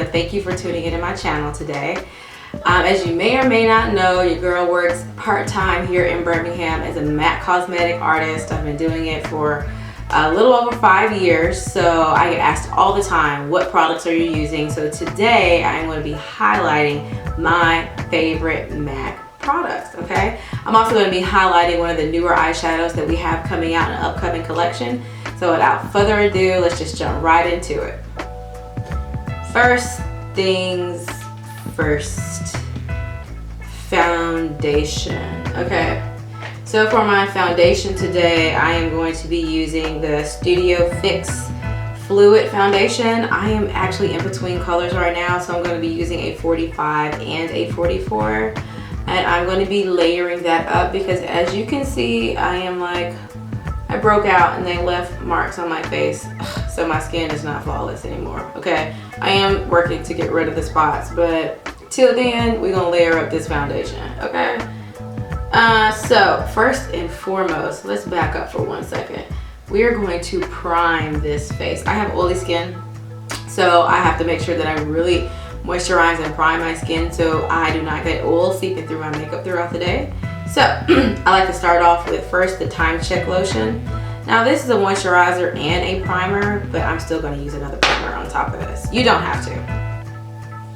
to thank you for tuning into my channel today. As you may or may not know, your girl works part-time here in Birmingham as a matte cosmetic artist. I've been doing it for a little over 5 years, so I get asked all the time, what products are you using? So today I'm going to be highlighting my favorite MAC products, okay? I'm also going to be highlighting one of the newer eyeshadows that we have coming out in an upcoming collection. So without further ado, let's just jump right into it. First things first, foundation, okay? So for my foundation today, I am going to be using the Studio Fix Fluid Foundation. I am actually in between colors right now, so I'm going to be using a 45 and a 44. And I'm going to be layering that up because as you can see, I broke out and they left marks on my face. So my skin is not flawless anymore, okay? I am working to get rid of the spots, but till then, we're going to layer up this foundation, okay? So first and foremost, let's back up for 1 second. We are going to prime this face. I have oily skin, so I have to make sure that I really moisturize and prime my skin so I do not get oil seeping through my makeup throughout the day. So I like to start off with first the Time Check lotion. Now this is a moisturizer and a primer, but I'm still going to use another primer on top of this. You don't have to.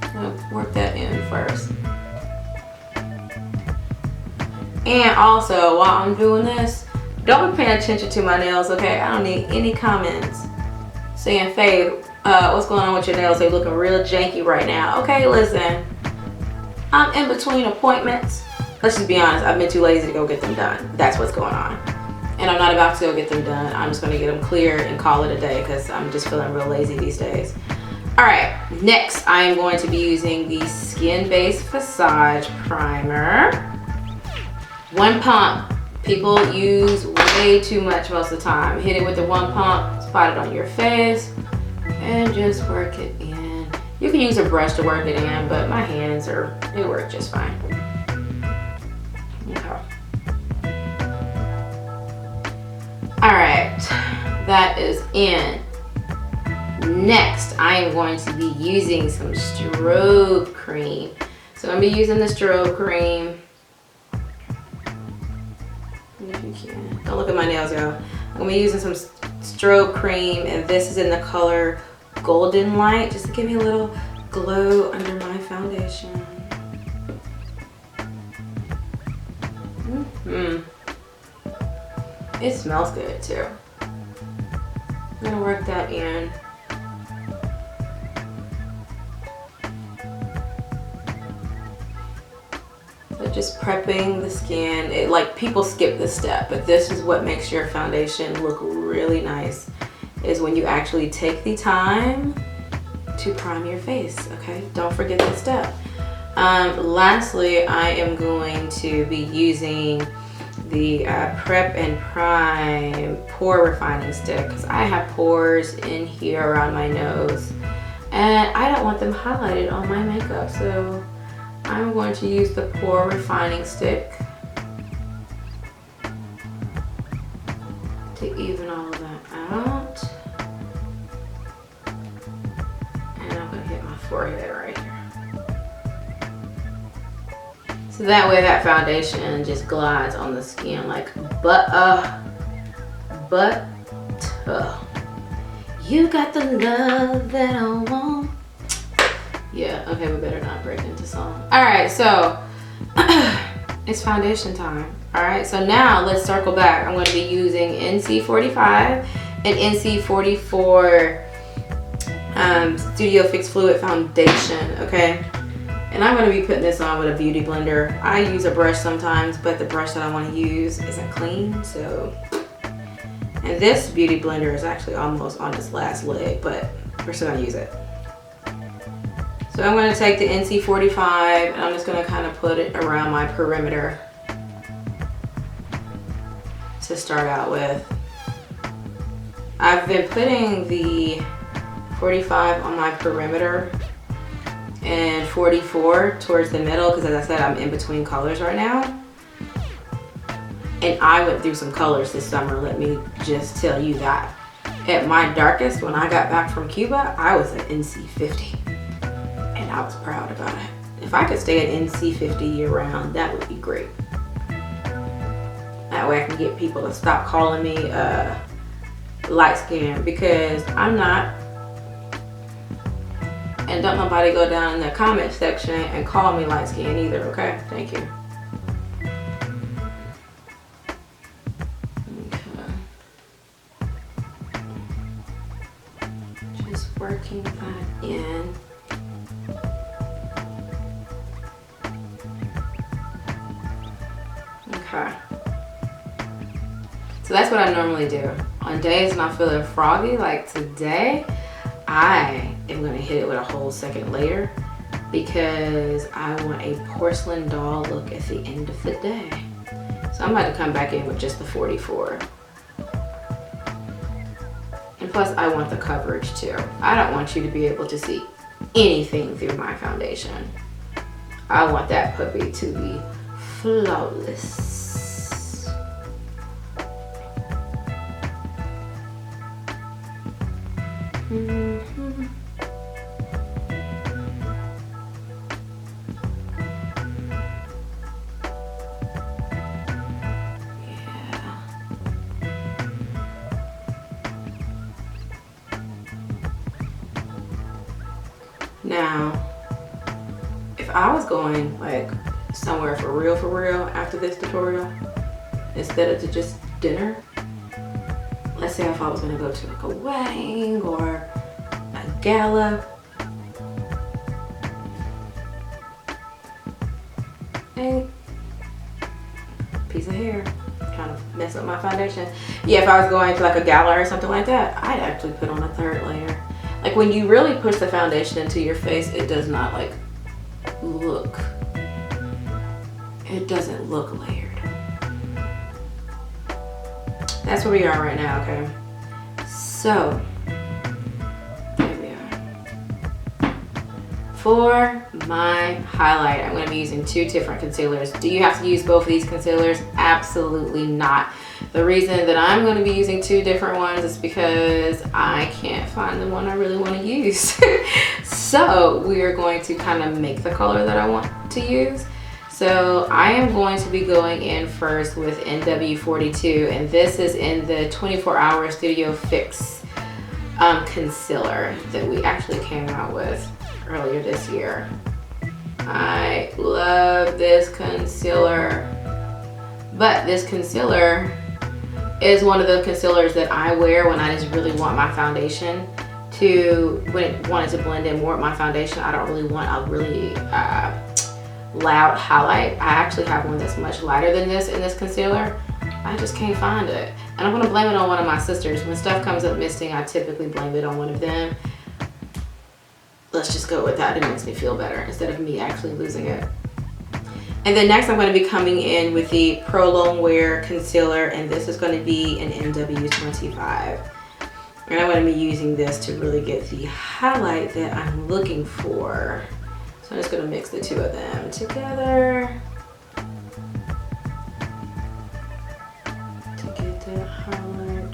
I'm going to work that in first. And also, while I'm doing this, don't be paying attention to my nails, okay? I don't need any comments saying, Faye, what's going on with your nails? They're looking real janky right now. Okay, listen, I'm in between appointments. Let's just be honest, I've been too lazy to go get them done. That's what's going on. And I'm not about to go get them done. I'm just gonna get them clear and call it a day because I'm just feeling real lazy these days. All right, next I am going to be using the Skin Based Visage Primer. One pump. People use way too much most of the time. Hit it with the one pump, spot it on your face, and just work it in. You can use a brush to work it in, but my hands they work just fine. Okay. All right, that is in. Next, I am going to be using some strobe cream. So I'm gonna be using the strobe cream. If you can. Don't look at my nails, y'all. I'm gonna be using some strobe cream, and this is in the color Goldenlite, just to give me a little glow under my foundation. It smells good too. I'm gonna work that in. So just prepping the skin. Like people skip this step, but this is what makes your foundation look really nice, is when you actually take the time to prime your face, okay? Don't forget this step. Lastly, I am going to be using the Prep and Prime Pore Refining Stick because I have pores in here around my nose and I don't want them highlighted on my makeup, so I'm going to use the Pore Refining Stick to even all of that out. And I'm going to hit my forehead right here. So that way that foundation just glides on the skin like butter. You got the love that I want. Yeah, okay, we better not break into song. All right, so it's foundation time. All right, so now let's circle back. I'm going to be using NC45 and NC44 Studio Fix Fluid Foundation, okay? And I'm going to be putting this on with a beauty blender. I use a brush sometimes, but the brush that I want to use isn't clean, so. And this beauty blender is actually almost on its last leg, but we're still going to use it. So I'm going to take the NC45 and I'm just going to kind of put it around my perimeter to start out with. I've been putting the 45 on my perimeter and 44 towards the middle because, as I said, I'm in between colors right now. And I went through some colors this summer, let me just tell you that. At my darkest, when I got back from Cuba, I was an NC50. I was proud about it. If I could stay at NC50 year round, that would be great. That way I can get people to stop calling me light skin, because I'm not. And don't nobody go down in the comment section and call me light skin either, okay? Thank you. Okay. Just working that in. Okay. So that's what I normally do. On days when I'm feeling froggy, like today, I am gonna hit it with a whole second layer because I want a porcelain doll look at the end of the day. So I'm about to come back in with just the 44. And plus I want the coverage too. I don't want you to be able to see anything through my foundation. I want that puppy to be flawless. Now, if I was going like somewhere for real after this tutorial, instead of to just dinner, let's say if I was gonna go to like a wedding or a gala, and piece of hair, kind of mess up my foundation. Yeah, if I was going to like a gala or something like that, I'd actually put on a third layer. Like when you really push the foundation into your face, it does not like look, it doesn't look layered. That's where we are right now, okay? So, here we are. For my highlight, I'm gonna be using two different concealers. Do you have to use both of these concealers? Absolutely not. The reason that I'm going to be using two different ones is because I can't find the one I really want to use. So we are going to kind of make the color that I want to use. So I am going to be going in first with NW42, and this is in the 24-Hour Studio Fix concealer that we actually came out with earlier this year. I love this concealer, but this concealer is one of the concealers that I wear when I just really want my foundation to, when it wanted to blend in more with my foundation. I don't really want a really loud highlight. I actually have one that's much lighter than this in this concealer. I just can't find it. And I'm gonna blame it on one of my sisters. When stuff comes up missing, I typically blame it on one of them. Let's just go with that. It makes me feel better instead of me actually losing it. And then next I'm going to be coming in with the Prolongwear concealer, and this is going to be an NW25. And I'm going to be using this to really get the highlight that I'm looking for. So I'm just going to mix the two of them together to get that highlight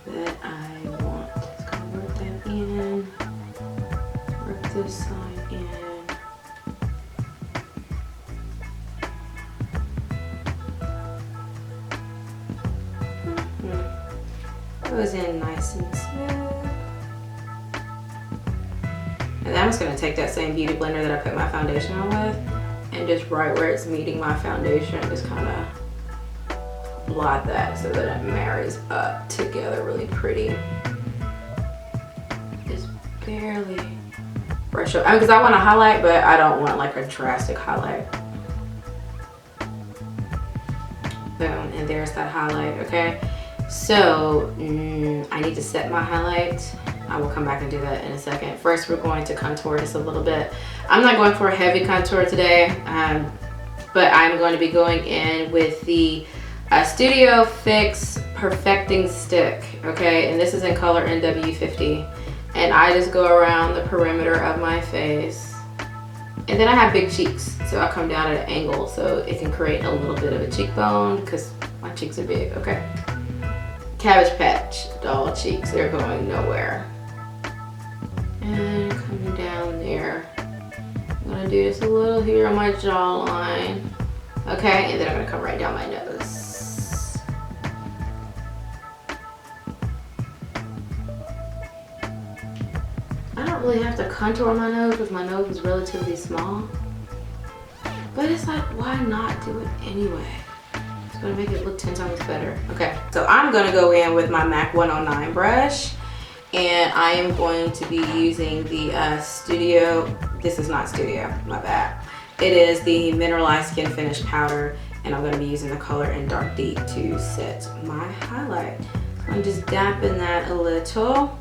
that I want. Just going to work that in, work this side in. Goes in nice and smooth. And then I'm just gonna take that same beauty blender that I put my foundation on with and just right where it's meeting my foundation, just kind of blot that so that it marries up together really pretty. Just barely brush up. I mean, because I want a highlight, but I don't want like a drastic highlight. Boom, and there's that highlight, okay? So I need to set my highlight. I will come back and do that in a second. First, we're going to contour this a little bit. I'm not going for a heavy contour today, but I'm going to be going in with the Studio Fix Perfecting Stick, okay? And this is in color NW50. And I just go around the perimeter of my face. And then I have big cheeks, so I come down at an angle so it can create a little bit of a cheekbone because my cheeks are big, okay? Cabbage Patch doll cheeks, they're going nowhere. do just a little here on my jawline. Okay, and then I'm gonna come right down my nose. I don't really have to contour my nose because my nose is relatively small. But it's like, why not do it anyway? It's gonna make it look 10 times better. Okay, so I'm gonna go in with my MAC 109 brush, and I am going to be using the Studio, this is not Studio, my bad. It is the Mineralized Skin Finish Powder, and I'm gonna be using the color in Dark Deep to set my highlight. So I'm just dapping that a little.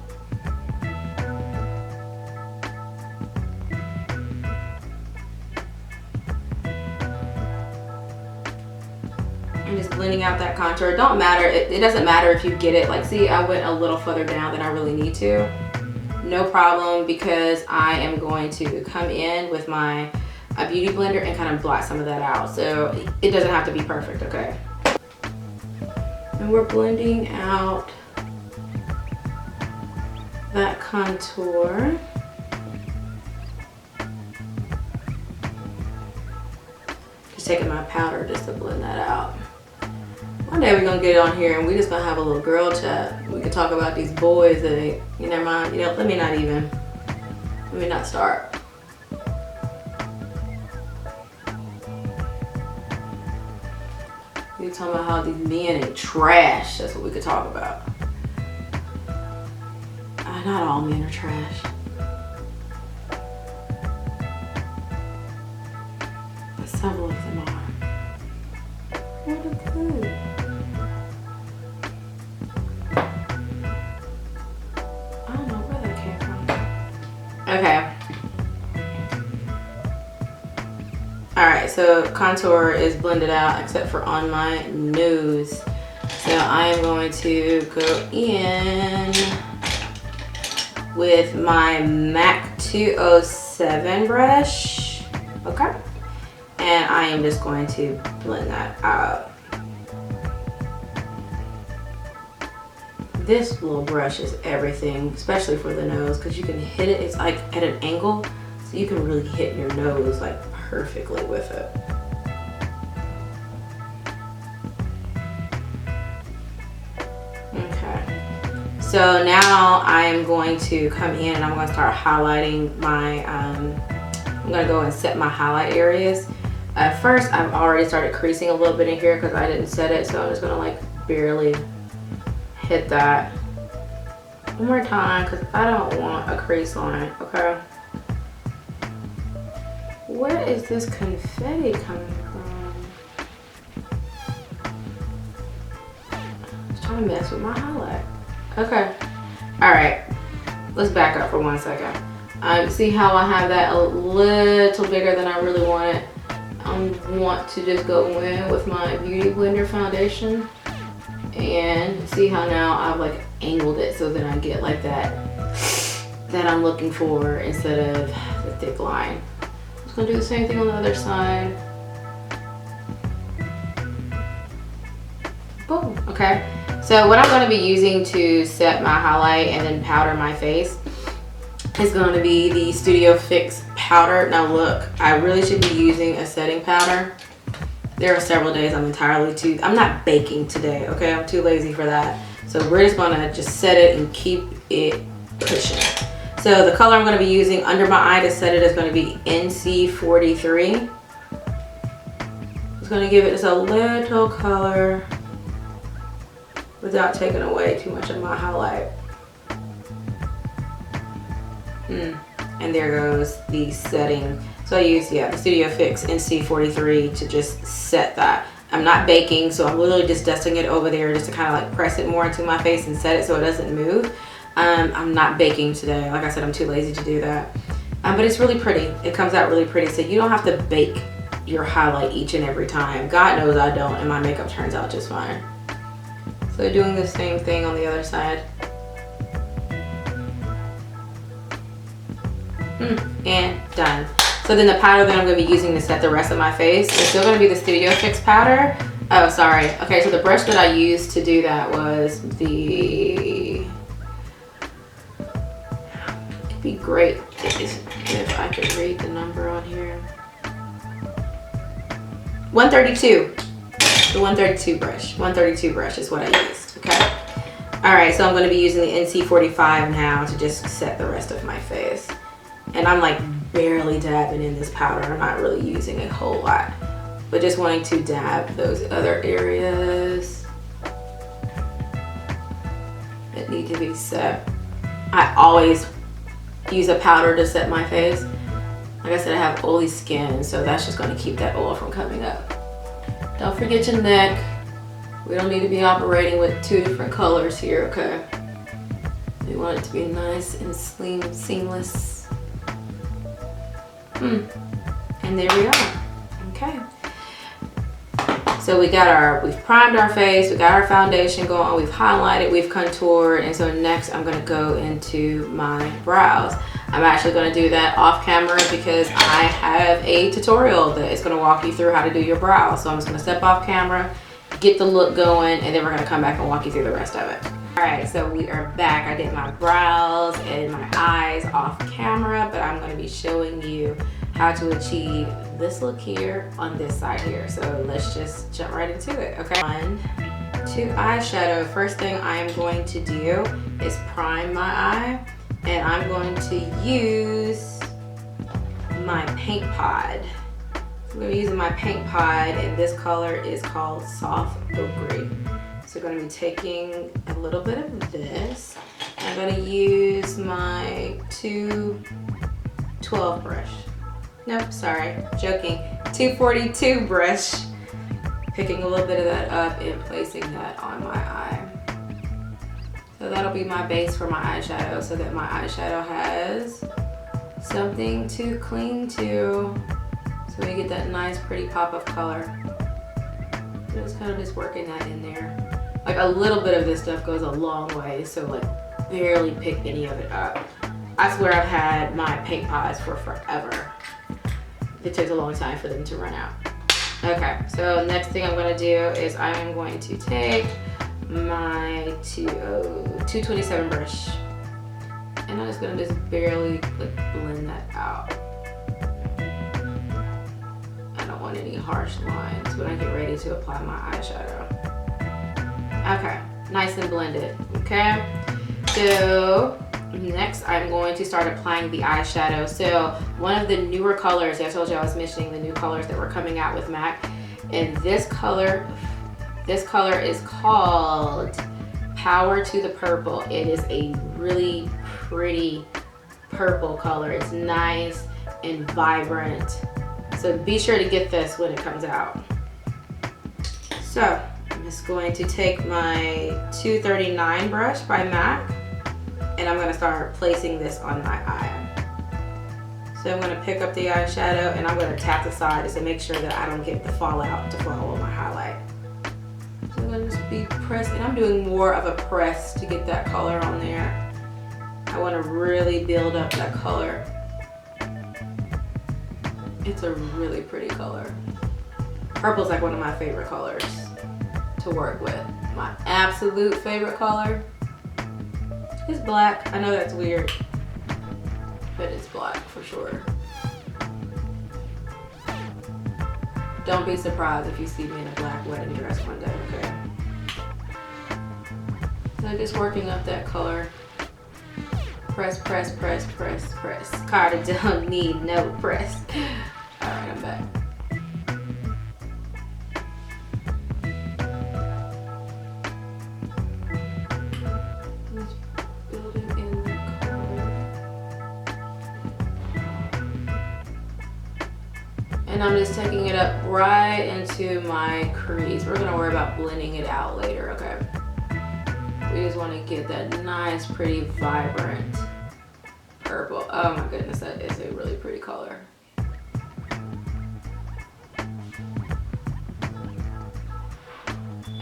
And just blending out that contour. It don't matter, it doesn't matter if you get it, like see, I went a little further down than I really need to. No problem, because I am going to come in with my beauty blender and kind of blot some of that out. So it doesn't have to be perfect, okay? And we're blending out that contour. Just taking my powder just to blend that out. One day we're gonna get on here and we just gonna have a little girl chat. We can talk about these boys that ain't, you never mind, you know, let me not start. We talking about how these men ain't trash. That's what we could talk about. Not all men are trash. But several of them are. What a clue. I don't know where that came from. Okay. Alright, so contour is blended out except for on my nose. So I am going to go in with my MAC 207 brush. Okay. And I am just going to blend that out. This little brush is everything, especially for the nose, because you can hit it, it's like at an angle, so you can really hit your nose like perfectly with it. Okay, so now I am going to come in and I'm going to start highlighting my, I'm going to go and set my highlight areas. First, I've already started creasing a little bit in here because I didn't set it, so I'm just going to like barely hit that one more time because I don't want a crease line, okay? Where is this confetti coming from? It's trying to mess with my highlight. Okay. Alright. Let's back up for 1 second. See how I have that a little bigger than I really want it? I want to just go in with my Beauty Blender foundation. And see how now I've like angled it so that I get like that I'm looking for instead of the thick line. Gonna do the same thing on the other side. Boom. Okay. So what I'm going to be using to set my highlight and then powder my face is going to be the Studio Fix powder. Now look, I really should be using a setting powder. There are several days I'm not baking today, okay? I'm too lazy for that. So we're just going to just set it and keep it pushing. So the color I'm going to be using under my eye to set it is going to be NC43. It's going to give it just a little color without taking away too much of my highlight. And there goes the setting. So I use, the Studio Fix NC43 to just set that. I'm not baking, so I'm literally just dusting it over there just to kind of like press it more into my face and set it so it doesn't move. I'm not baking today. Like I said, I'm too lazy to do that. But it's really pretty. It comes out really pretty. So you don't have to bake your highlight each and every time. God knows I don't, and my makeup turns out just fine. So doing the same thing on the other side. And done. So then the powder that I'm going to be using to set the rest of my face is still going to be the Studio Fix powder. Oh, sorry. Okay, so the brush that I used to do that was the... It'd be great if I could read the number on here. 132. The 132 brush. 132 brush is what I use. Okay. All right, so I'm going to be using the NC45 now to just set the rest of my face. And I'm like barely dabbing in this powder. I'm not really using a whole lot, but just wanting to dab those other areas that need to be set. I always use a powder to set my face. Like I said, I have oily skin, so that's just going to keep that oil from coming up. Don't forget your neck. We don't need to be operating with two different colors here, okay? We want it to be nice and slim, seamless. And there we are. Okay. So we've primed our face, we got our foundation going, we've highlighted, we've contoured, and so next I'm gonna go into my brows. I'm actually gonna do that off camera because I have a tutorial that is gonna walk you through how to do your brows. So I'm just gonna step off camera, get the look going, and then we're gonna come back and walk you through the rest of it. All right, so we are back. I did my brows and my eyes off camera, but I'm gonna be showing you how to achieve this look here on this side here. So let's just jump right into it, okay? 1, 2 eyeshadow. First thing I am going to do is prime my eye, and I'm going to use my Paintpod. I'm going to be using my Paintpod, and this color is called Soft Ochre. So I'm going to be taking a little bit of this. I'm going to use my 212 brush. Nope, sorry, joking. 242 brush. Picking a little bit of that up and placing that on my eye. So that'll be my base for my eyeshadow, so that my eyeshadow has something to cling to. So we get that nice pretty pop of color. Just kind of just working that in there. Like a little bit of this stuff goes a long way, so like barely pick any of it up. I swear I've had my paint pods for forever. It takes a long time for them to run out. Okay, so next thing I'm gonna do is I am going to take my 227 brush, and I'm just gonna just barely like blend that out. I don't want any harsh lines when I get ready to apply my eyeshadow. Okay, nice and blended, okay? So next I'm going to start applying the eyeshadow. So one of the newer colors, I told you I was mentioning the new colors that were coming out with MAC, and this color is called Power to the Purple. It is a really pretty purple color. It's nice and vibrant. So be sure to get this when it comes out. So I'm just going to take my 239 brush by MAC, and I'm gonna start placing this on my eye. So I'm gonna pick up the eyeshadow and I'm gonna tap the sides to make sure that I don't get the fallout to follow my highlight. So I'm gonna just be pressing, and I'm doing more of a press to get that color on there. I wanna really build up that color. It's a really pretty color. Purple's like one of my favorite colors to work with. My absolute favorite color is black. I know that's weird, but it's black for sure. Don't be surprised if you see me in a black wedding dress one day, okay? So just working up that color. Press, press, press, press, press. Carter don't need no press. All right, I'm back. And I'm just taking it up right into my crease. We're gonna worry about blending it out later, okay? We just wanna get that nice, pretty, vibrant purple. Oh my goodness, that is a really pretty color.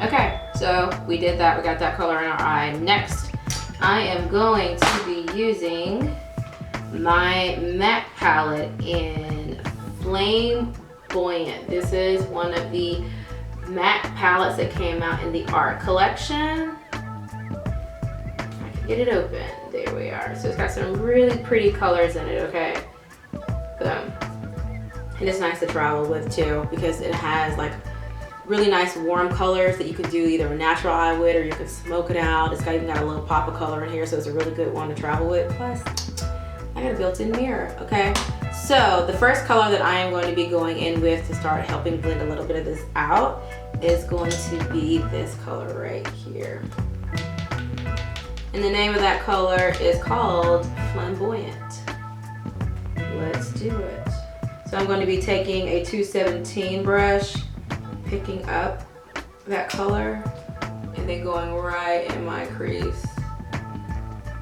Okay, so we did that. We got that color in our eye. Next, I am going to be using my MAC palette in Flame-Boyant. This is one of the MAC palettes that came out in the art collection. I can get it open. There here we are. So it's got some really pretty colors in it, okay? Boom. And it's nice to travel with too because it has like really nice warm colors that you could do either a natural eye with or you can smoke it out. It's even got a little pop of color in here, so it's a really good one to travel with. Plus, I got a built-in mirror, okay? So the first color that I am going to be going in with to start helping blend a little bit of this out is going to be this color right here. And the name of that color is called Flame-Boyant. Let's do it. So I'm going to be taking a 217 brush, picking up that color, and then going right in my crease.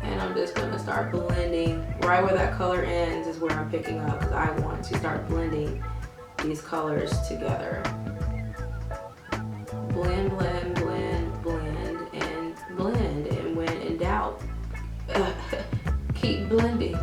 And I'm just going to start blending. Right where that color ends is where I'm picking up because I want to start blending these colors together. Blend, blend, blend, blend, and blend. And when in doubt, keep blending.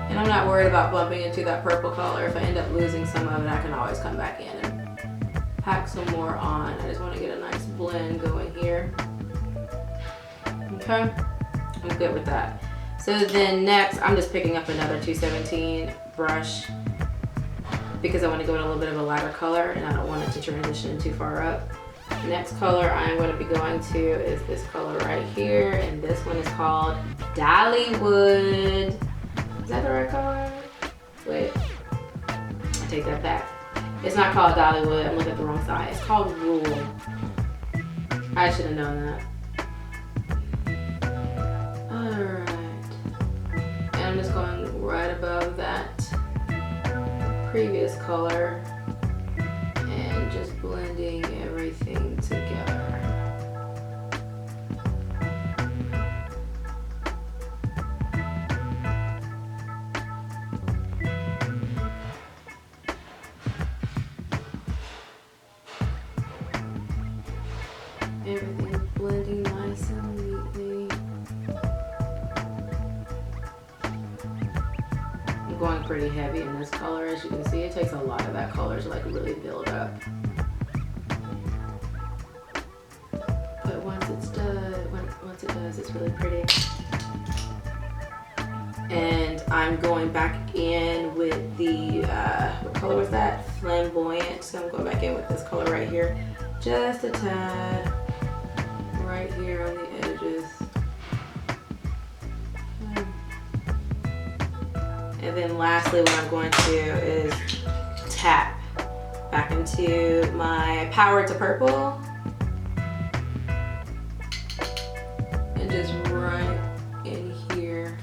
And I'm not worried about bumping into that purple color. If I end up losing some of it, I can always come back in and pack some more on. I just want to get a nice blend going here. Okay, I'm good with that. So then next, I'm just picking up another 217 brush because I want to go in a little bit of a lighter color and I don't want it to transition too far up. The next color I'm going to be going to is this color right here, and this one is called Dollywood. Is that the right color? Wait, I take that back. It's not called Dollywood. I'm looking at the wrong side. It's called Rule. I should have known that. Alright. And I'm just going right above that previous color and just blending everything together. Everything's blending nice and neatly. I'm going pretty heavy in this color. As you can see, it takes a lot of that color to like really build up. But once it does, it's really pretty. And I'm going back in with the, what color was that? Flame-Boyant. So I'm going back in with this color right here. Just a tad. Right here on the edges. And then lastly, what I'm going to do is tap back into my Power to Purple. And just right in here.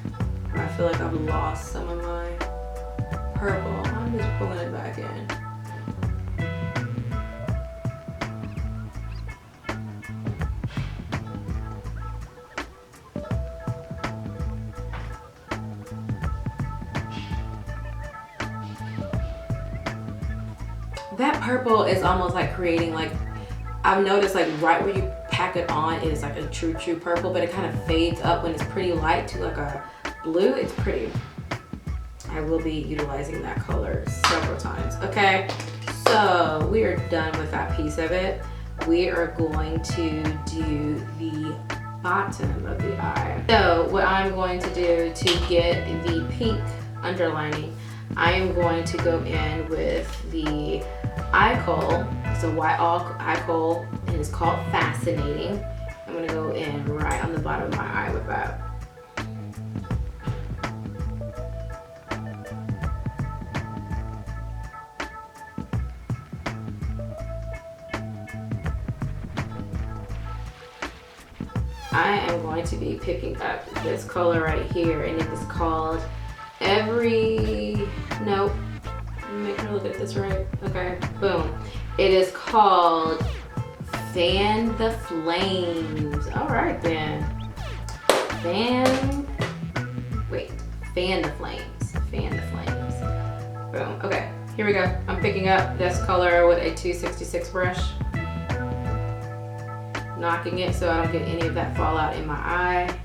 I feel like I've lost some of my purple. I'm just pulling it back in. That purple is almost like creating like, I've noticed like right where you pack it on is like a true purple, but it kind of fades up when it's pretty light to like a blue. It's pretty. I will be utilizing that color several times. Okay, so we are done with that piece of it. We are going to do the bottom of the eye. So what I'm going to do to get the pink underlining, I am going to go in with the Eye Khol. It's a white Eye Khol and it's called Fascinating. I'm gonna go in right on the bottom of my eye with that. I am going to be picking up this color right here, and it is called Nope. Make sure I look at this right. Okay, boom. It is called Fan the Flames. All right then. Fan the Flames. Fan the Flames. Boom. Okay, here we go. I'm picking up this color with a 266 brush. Knocking it so I don't get any of that fallout in my eye.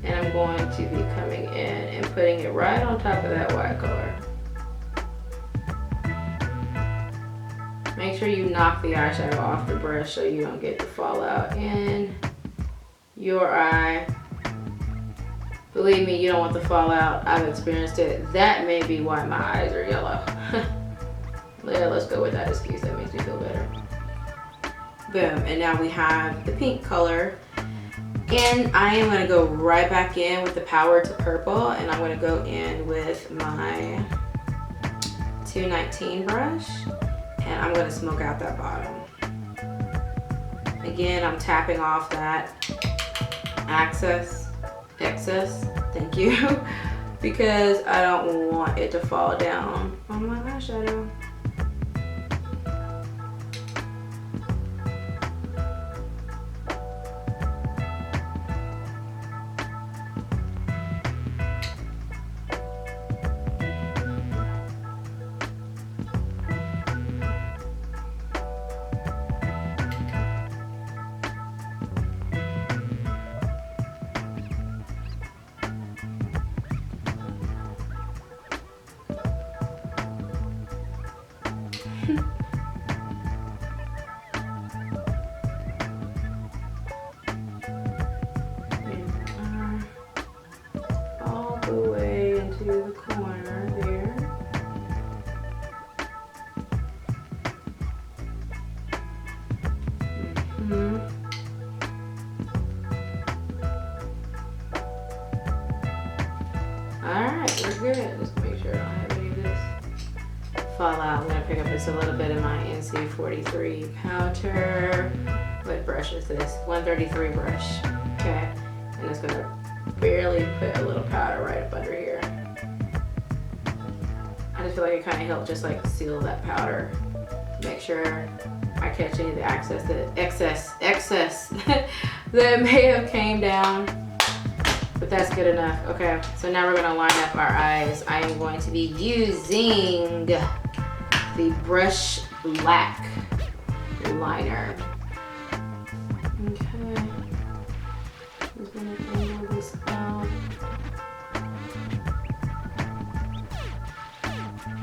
And I'm going to be coming in and putting it right on top of that white color. Make sure you knock the eyeshadow off the brush so you don't get the fallout in your eye. Believe me, you don't want the fallout. I've experienced it. That may be why my eyes are yellow. Yeah, let's go with that excuse. That makes me feel better. Boom, and now we have the pink color. And I am gonna go right back in with the Power to Purple, and I'm gonna go in with my 219 brush, and I'm gonna smoke out that bottom. Again, I'm tapping off that excess, thank you, because I don't want it to fall down on my eyeshadow. All the way into the corner there. Alright, we're good. Just make sure I don't have any of this fallout. I'm going to pick up just a little bit of my NC43 powder. What brush is this? 133 brush. Okay. And it's going to barely put a little powder right up under here. I just feel like it kind of helped just like seal that powder. Make sure I catch any of the excess that may have came down. But that's good enough. Okay, so now we're gonna line up our eyes. I am going to be using the Brushblack liner. Okay, just gonna angle this out.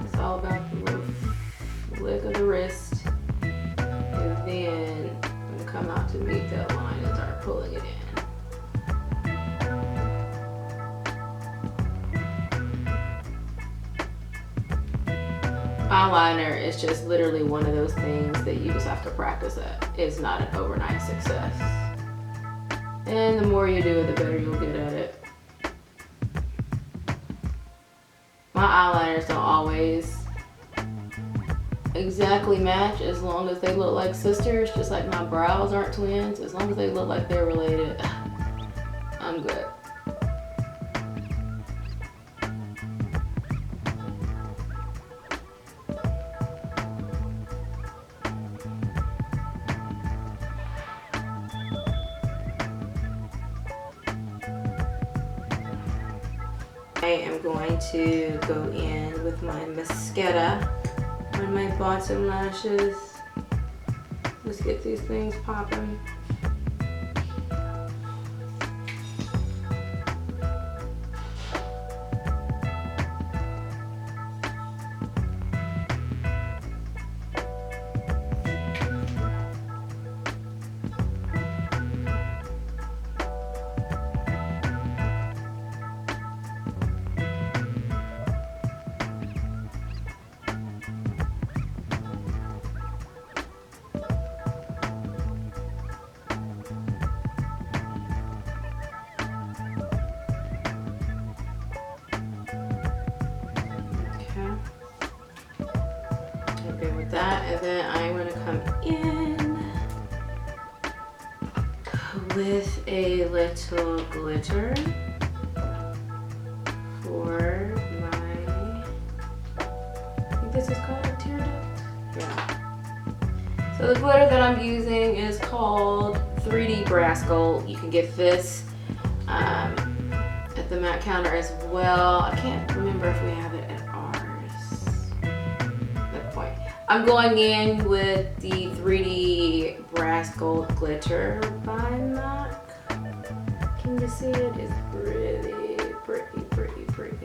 It's all about the little flick of the wrist, and then I'm gonna come out to meet that line and start pulling it in. Eyeliner is just literally one of those things that you just have to practice at. It's not an overnight success. And the more you do it, the better you'll get at it. My eyeliners don't always exactly match as long as they look like sisters, just like my brows aren't twins. As long as they look like they're related, I'm good. I am going to go in with my mascara on my bottom lashes. Let's get these things popping. That, and then I'm going to come in with a little glitter for my, I think this is called a tear duct. Yeah. So the glitter that I'm using is called 3D Brass Gold. You can get this at the MAC counter as well. I can't remember if we have it at ours. I'm going in with the 3D Brass Gold Glitter by MAC. Can you see it? It's pretty, pretty, pretty, pretty.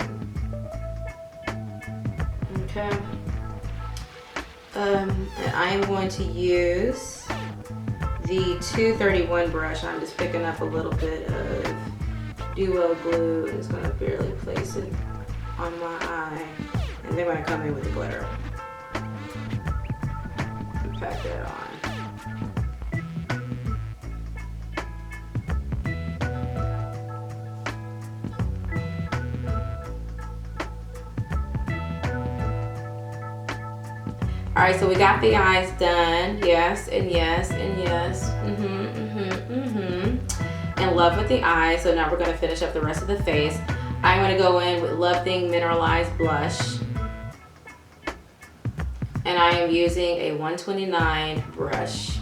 Okay. And I am going to use the 231 brush. I'm just picking up a little bit of duo glue and just going to barely place it on my eye. And then we're going to come in with the glitter. And pack that on. All right, so we got the eyes done. Yes, and yes, and yes. In love with the eyes. So now we're gonna finish up the rest of the face. I'm gonna go in with Love Thing Mineralized Blush. And I am using a 129 brush.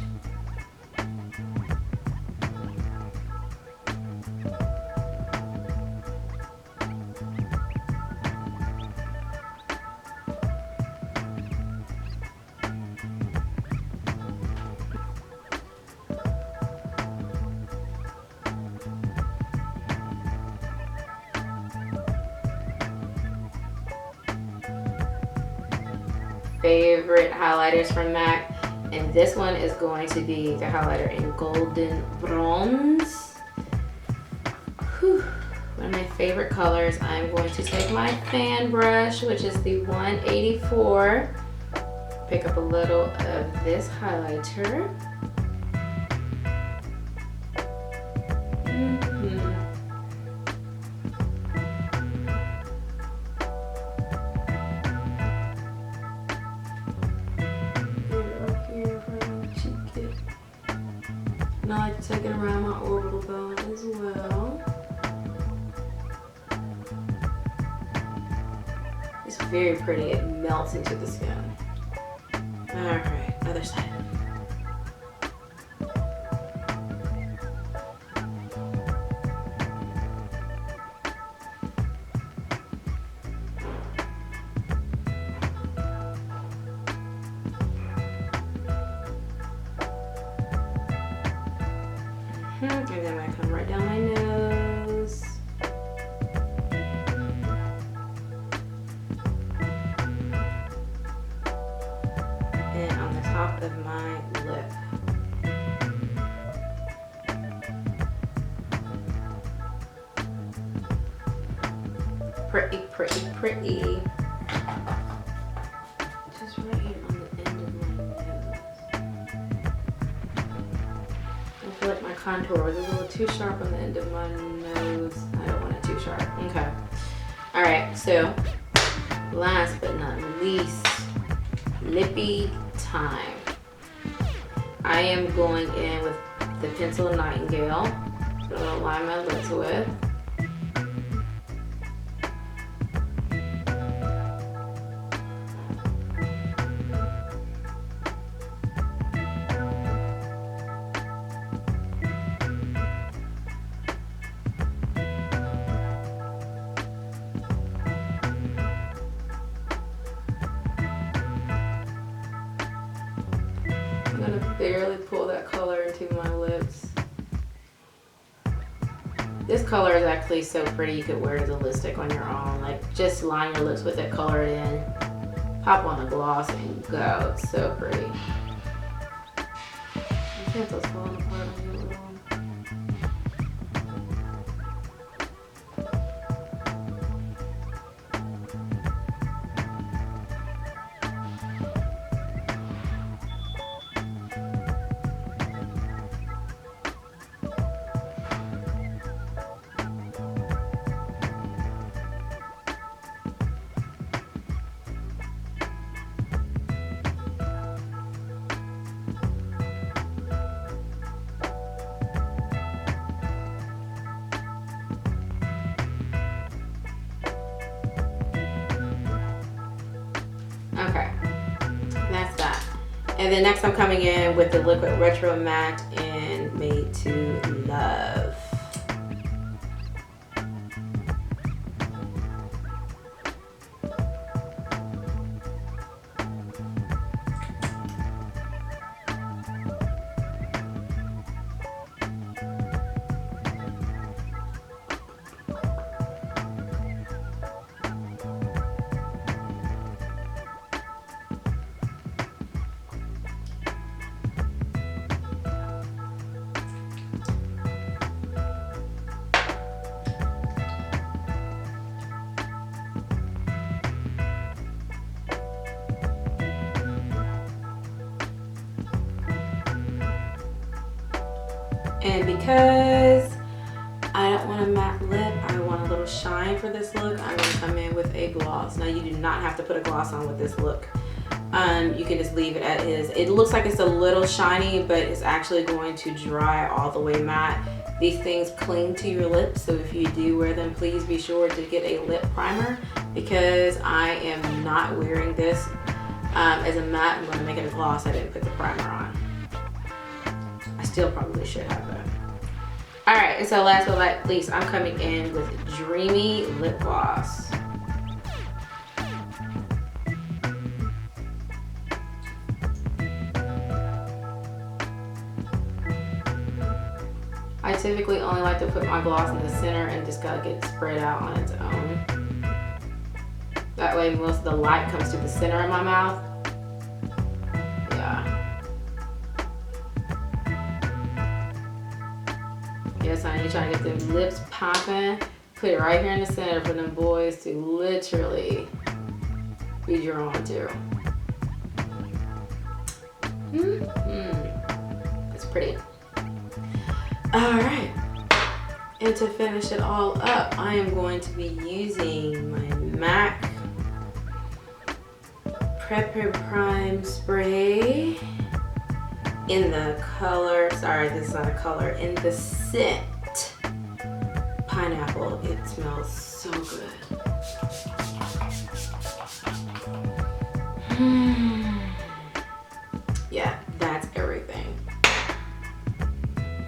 Favorite highlighters from MAC, and this one is going to be the highlighter in Golden Bronze. Whew. One of my favorite colors. I'm going to take my fan brush, which is the 184, pick up a little of this highlighter. And I like to take it around my orbital bone as well. It's very pretty. It melts into the skin. Alright, other side. And then I come right down my nose. And on the top of my lip. Pretty, pretty, pretty. Just right here on the end of my nose. I feel like my contour was a little too sharp on the end of my nose. I don't want it too sharp. Okay. All right, so last but not least, lippy time. I am going in with the pencil Nightingale. So I'm gonna line my lips with. I'm gonna barely pull that color into my lips. This color is actually so pretty, you could wear it as a lipstick on your own. Like, just line your lips with it, color it in, pop on a gloss, and go. It's so pretty. My pencil's falling apart on you a little. Okay, that's that. And then next I'm coming in with the Liquid Retro Matte in Made to Love. And because I don't want a matte lip, I want a little shine for this look, I'm gonna come in with a gloss. Now you do not have to put a gloss on with this look. You can just leave it at is. It looks like it's a little shiny, but it's actually going to dry all the way matte. These things cling to your lips, so if you do wear them, please be sure to get a lip primer, because I am not wearing this as a matte. I'm gonna make it a gloss. I didn't put the primer on. I still probably should have that. All right, and so last but not least, I'm coming in with Dreamy Lipgloss. I typically only like to put my gloss in the center and just gotta get it spread out on its own. That way most of the light comes to the center of my mouth. Yeah. Yes, honey, you're trying to get them lips popping. Put it right here in the center for them boys to literally be drawn to. It's pretty. All right, and to finish it all up, I am going to be using my MAC Prep and Prime spray in the color, sorry, this is not a color, in the scent Pineapple. It smells so good. Yeah, that's everything.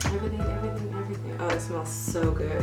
Everything. Oh, it smells so good.